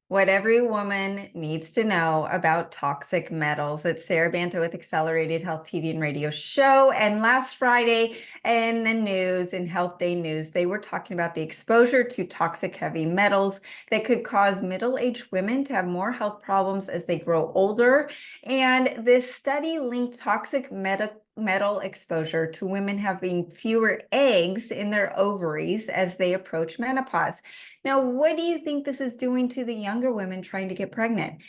What every woman needs to know about toxic metals. It's SaraBanta with Accelerated Health TV and Radio Show. And last Friday in the news, in HealthDay news, they were talking about the exposure to toxic heavy metals that could cause middle-aged women to have more health problems as they grow older. And this study linked toxic metal exposure to women having fewer eggs in their ovaries as they approach menopause. Now, what do you think this is doing to the younger women trying to get pregnant?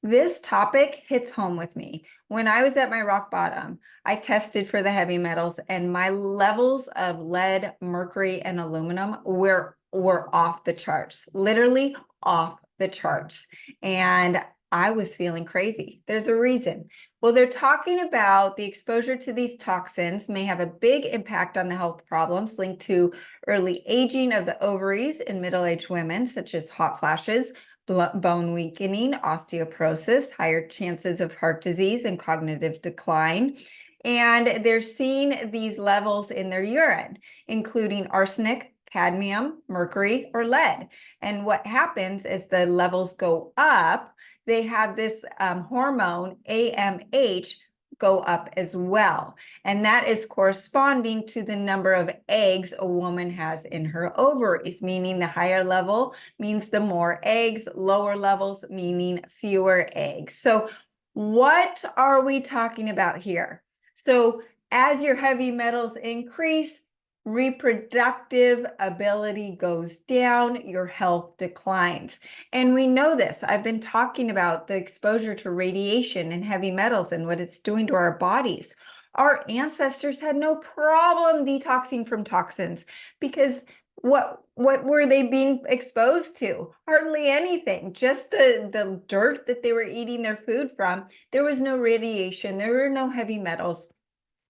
This topic hits home with me. When I was at my rock bottom, I tested for the heavy metals and my levels of lead, mercury, and aluminum were off the charts, literally off the charts. And I was feeling crazy. There's a reason. Well, they're talking about the exposure to these toxins may have a big impact on the health problems linked to early aging of the ovaries in middle-aged women, such as hot flashes, bone weakening, osteoporosis, higher chances of heart disease, and cognitive decline. And they're seeing these levels in their urine, including arsenic, cadmium, mercury, or lead. And what happens is the levels go up, they have this hormone, AMH, go up as well. And that is corresponding to the number of eggs a woman has in her ovaries, meaning the higher level means the more eggs, lower levels meaning fewer eggs. So what are we talking about here? So as your heavy metals increase, reproductive ability goes down, your health declines. And we know this. I've been talking about the exposure to radiation and heavy metals and what it's doing to our bodies. Our ancestors had no problem detoxing from toxins because what were they being exposed to? Hardly anything, just the dirt that they were eating their food from. There was no radiation, there were no heavy metals.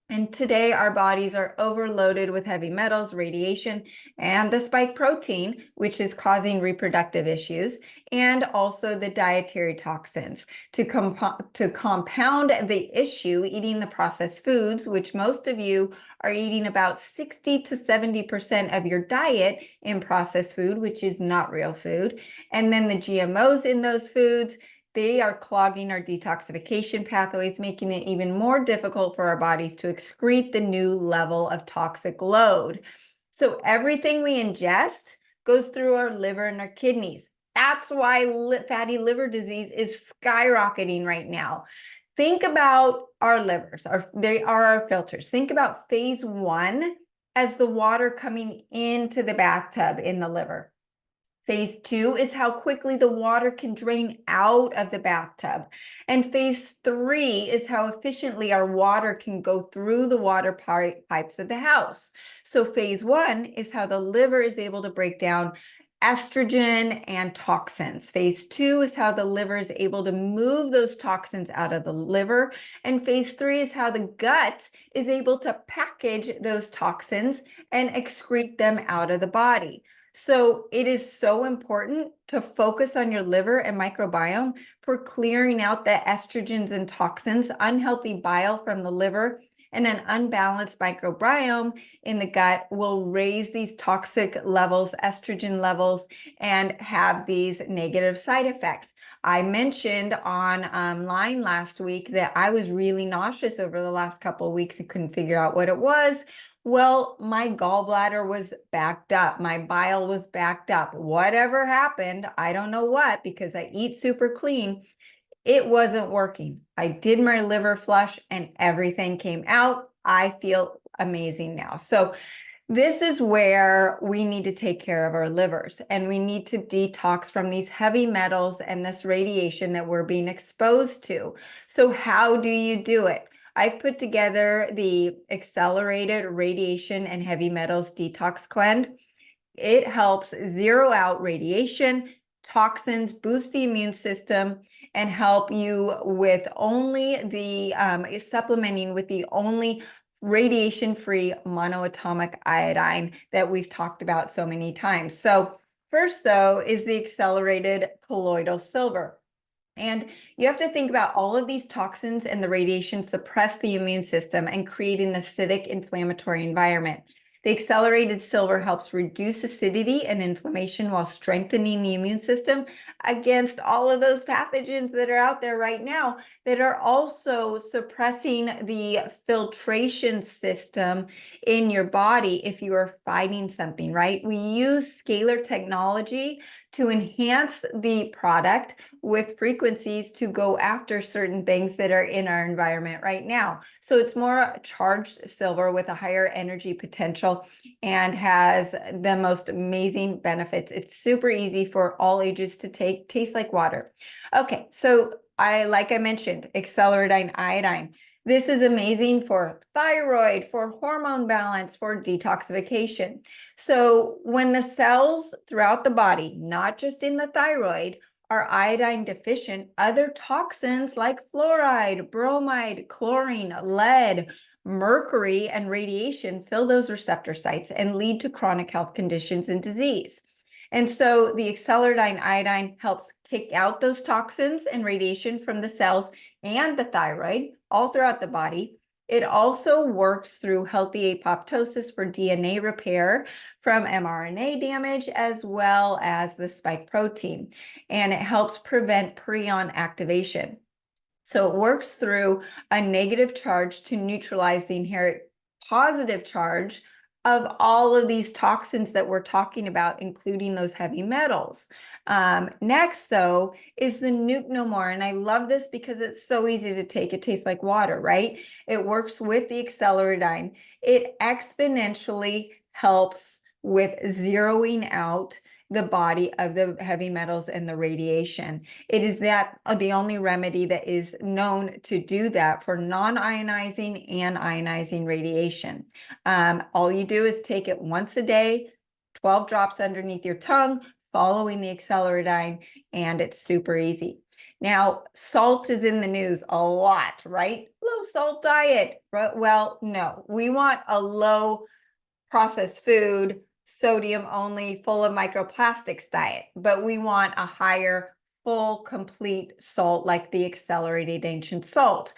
And today our bodies are overloaded with heavy metals, radiation, and the spike protein, which is causing reproductive issues, and also the dietary toxins. To compound the issue, eating the processed foods, which most of you are eating about 60 to 70% of your diet in processed food, which is not real food. And then the GMOs in those foods, they are clogging our detoxification pathways, making it even more difficult for our bodies to excrete the new level of toxic load. So everything we ingest goes through our liver and our kidneys. That's why fatty liver disease is skyrocketing right now. Think about our livers. They are our filters. Think about phase 1 as the water coming into the bathtub in the liver. Phase 2 is how quickly the water can drain out of the bathtub. And phase 3 is how efficiently our water can go through the water pipes of the house. So phase 1 is how the liver is able to break down estrogen and toxins. Phase 2 is how the liver is able to move those toxins out of the liver. And phase 3 is how the gut is able to package those toxins and excrete them out of the body. So it is so important to focus on your liver and microbiome for clearing out the estrogens and toxins. Unhealthy bile from the liver and an unbalanced microbiome in the gut will raise these toxic levels, estrogen levels, and have these negative side effects. I mentioned online last week that I was really nauseous over the last couple of weeks and couldn't figure out what it was. Well, my gallbladder was backed up. My bile was backed up. Whatever happened, I don't know what, because I eat super clean, it wasn't working. I did my liver flush and everything came out. I feel amazing now. So this is where we need to take care of our livers, and we need to detox from these heavy metals and this radiation that we're being exposed to. So how do you do it? I've put together the Accelerated Radiation and Heavy Metals Detox Cleanse. It helps zero out radiation, toxins, boost the immune system, and help you with only the supplementing with the only radiation-free monoatomic iodine that we've talked about so many times. So first, though, is the Accelerated Colloidal Silver. And you have to think about all of these toxins and the radiation suppress the immune system and create an acidic inflammatory environment. The accelerated silver helps reduce acidity and inflammation while strengthening the immune system against all of those pathogens that are out there right now that are also suppressing the filtration system in your body if you are fighting something, right? We use scalar technology to enhance the product with frequencies to go after certain things that are in our environment right now. So it's more charged silver with a higher energy potential and has the most amazing benefits. It's super easy for all ages to take, tastes like water. Okay, so like I mentioned, Iodine. This is amazing for thyroid, for hormone balance, for detoxification. So when the cells throughout the body, not just in the thyroid, are iodine deficient, other toxins like fluoride, bromide, chlorine, lead, mercury, and radiation fill those receptor sites and lead to chronic health conditions and disease. And so the iodine helps kick out those toxins and radiation from the cells and the thyroid all throughout the body. It also works through healthy apoptosis for DNA repair from mRNA damage, as well as the spike protein. And it helps prevent prion activation. So it works through a negative charge to neutralize the inherent positive charge of all of these toxins that we're talking about, including those heavy metals. Next, though, is the Nuke No More. And I love this because it's so easy to take. It tastes like water, right? It works with the Acceleridine. It exponentially helps with zeroing out the body of the heavy metals and the radiation. It is the only remedy that is known to do that for non-ionizing and ionizing radiation. All you do is take it once a day, 12 drops underneath your tongue, following the Acceleridine, and it's super easy. Now, salt is in the news a lot, right? Low salt diet. Well, no, we want a low processed food, sodium only, full of microplastics diet, but we want a higher, full, complete salt like the accelerated ancient salt.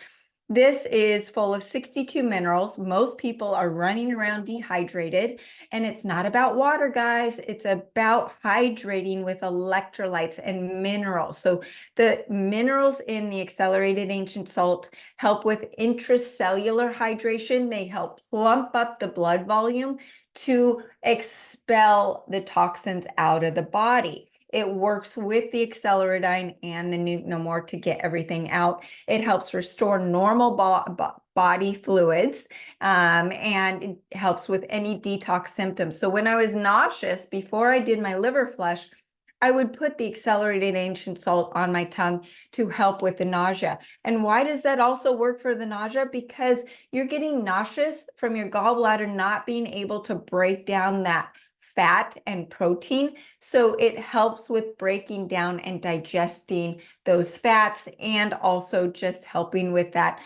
This is full of 62 minerals. Most people are running around dehydrated, and it's not about water, guys. It's about hydrating with electrolytes and minerals. So the minerals in the accelerated ancient salt help with intracellular hydration. They help plump up the blood volume to expel the toxins out of the body. It works with the Acceleridine and the Nuke No More to get everything out. It helps restore normal body fluids, and it helps with any detox symptoms. So when I was nauseous, before I did my liver flush, I would put the accelerated ancient salt on my tongue to help with the nausea. And why does that also work for the nausea? Because you're getting nauseous from your gallbladder not being able to break down that fat and protein. So it helps with breaking down and digesting those fats, and also just helping with that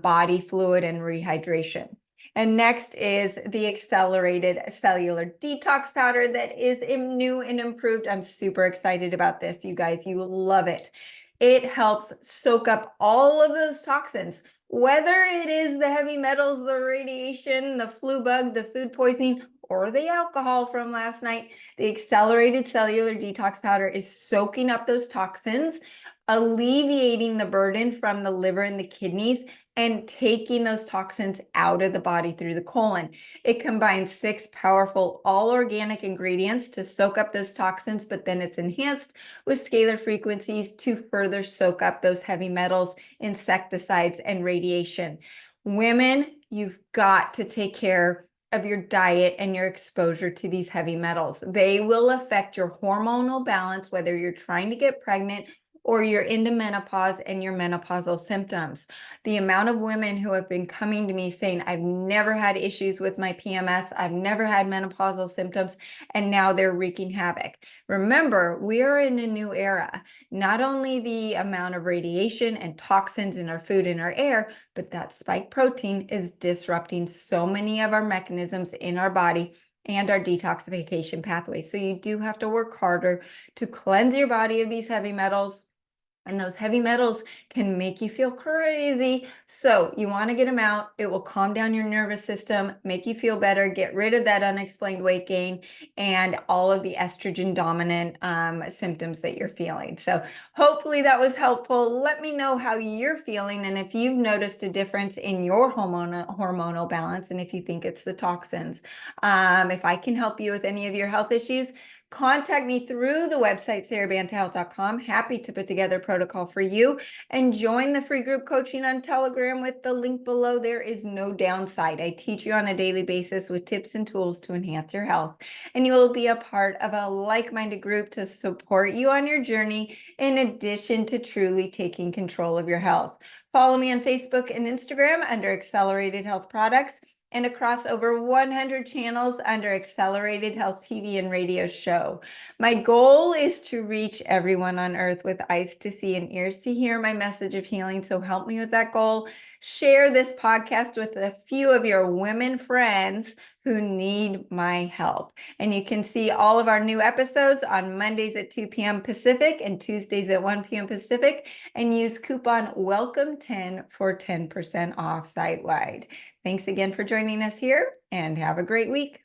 body fluid and rehydration. And next is the accelerated cellular detox powder that is new and improved. I'm super excited about this, you guys. You will love it. It helps soak up all of those toxins, whether it is the heavy metals, the radiation, the flu bug, the food poisoning, or the alcohol from last night. The accelerated cellular detox powder is soaking up those toxins, alleviating the burden from the liver and the kidneys, and taking those toxins out of the body through the colon. It combines 6 powerful all-organic ingredients to soak up those toxins, but then it's enhanced with scalar frequencies to further soak up those heavy metals, insecticides, and radiation. Women, you've got to take care of your diet and your exposure to these heavy metals. They will affect your hormonal balance, whether you're trying to get pregnant or you're into menopause and your menopausal symptoms. The amount of women who have been coming to me saying, I've never had issues with my PMS, I've never had menopausal symptoms, and now they're wreaking havoc. Remember, we are in a new era. Not only the amount of radiation and toxins in our food and our air, but that spike protein is disrupting so many of our mechanisms in our body and our detoxification pathways. So you do have to work harder to cleanse your body of these heavy metals, And those heavy metals can make you feel crazy. So you want to get them out. It will calm down your nervous system, make you feel better, get rid of that unexplained weight gain and all of the estrogen dominant symptoms that you're feeling. So hopefully that was helpful. Let me know how you're feeling and if you've noticed a difference in your hormonal balance and if you think it's the toxins. If I can help you with any of your health issues, contact me through the website, SaraBantaHealth.com. Happy to put together a protocol for you and join the free group coaching on Telegram with the link below. There is no downside. I teach you on a daily basis with tips and tools to enhance your health. And you will be a part of a like-minded group to support you on your journey in addition to truly taking control of your health. Follow me on Facebook and Instagram under Accelerated Health Products and across over 100 channels under Accelerated Health TV and Radio Show. My goal is to reach everyone on earth with eyes to see and ears to hear my message of healing. So help me with that goal. Share this podcast with a few of your women friends who need my help. And you can see all of our new episodes on Mondays at 2 p.m. Pacific and Tuesdays at 1 p.m. Pacific, and use coupon WELCOME10 for 10% off site-wide. Thanks again for joining us here and have a great week.